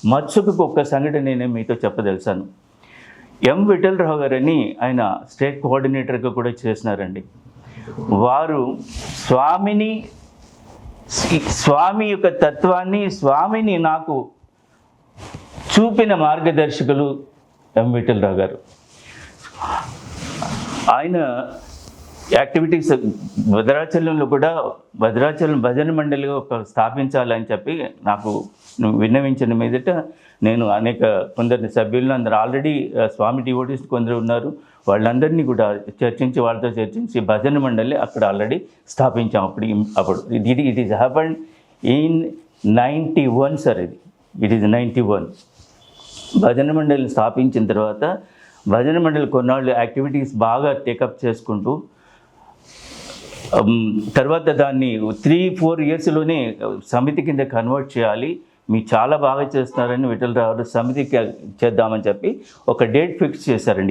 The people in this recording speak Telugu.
మత్సుకు ఒక్క సంఘటన నేను మీతో చెప్పదలిచాను. ఎం విఠలరావు గారని ఆయన స్టేట్ కోఆర్డినేటర్గా కూడా చేసినారండి. వారు స్వామి యొక్క తత్వాన్ని, స్వామిని నాకు చూపిన మార్గదర్శకులు ఎం విఠలరావు గారు. ఆయన యాక్టివిటీస్ భద్రాచలంలో కూడా భద్రాచలం భజన మండలిగా స్థాపించాలని చెప్పి నాకు విన్నవించిన మీదట నేను కొందరు సభ్యులను అందరూ ఆల్రెడీ స్వామి డివోటీస్ కొందరు ఉన్నారు, వాళ్ళందరినీ కూడా వాళ్ళతో చర్చించి భజన మండలి అక్కడ ఆల్రెడీ స్థాపించాం. అప్పుడు it is happened in 91 sir. It is 91. భజన మండలిని స్థాపించిన తర్వాత భజన మండలి కొన్నాళ్ళు యాక్టివిటీస్ బాగా టేకప్ చేసుకుంటూ తర్వాత దాన్ని 3-4 ఇయర్స్లోనే సమితి కింద కన్వర్ట్ చేయాలి, మీరు చాలా బాగా చేస్తున్నారని విఠలరావు సమితికి చేద్దామని చెప్పి ఒక డేట్ ఫిక్స్ చేశారండి.